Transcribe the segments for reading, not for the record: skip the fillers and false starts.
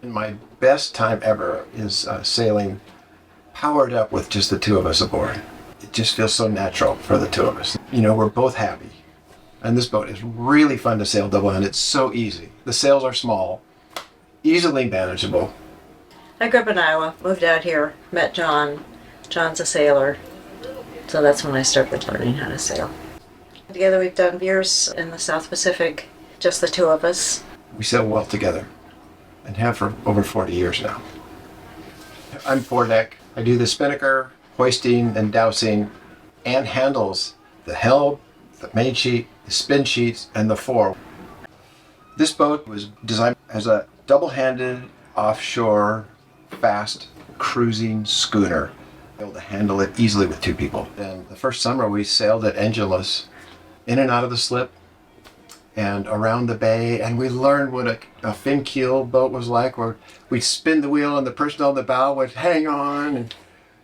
And my best time ever is sailing powered up with just the two of us aboard. It just feels so natural for the two of us. You know, we're both happy. And this boat is really fun to sail double and it's so easy. The sails are small, easily manageable. I grew up in Iowa, moved out here, met John. John's a sailor, so that's when I started learning how to sail. Together we've done years in the South Pacific, just the two of us. We sail well together and have for over 40 years now. I'm foredeck. I do the spinnaker, hoisting and dowsing, and handles the helm, the main sheet, the spin sheets, and the fore. This boat was designed as a double-handed, offshore, fast, cruising schooner. Able to handle it easily with two people. And the first summer we sailed it engineless, in and out of the slip, and around the bay, and we learned what a fin keel boat was like, where we'd spin the wheel and the person on the bow would hang on, and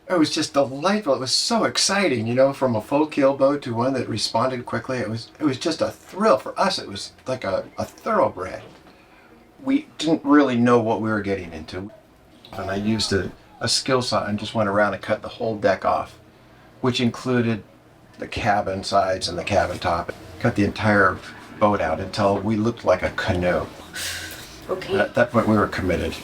it was just delightful. It was so exciting, you know, from a full keel boat to one that responded quickly. It was just a thrill for us. It was like a thoroughbred. We didn't really know what we were getting into, and I used a skill saw and just went around and cut the whole deck off, which included the cabin sides and the cabin top. Cut the entire boat out until we looked like a canoe. Okay. At that point we were committed.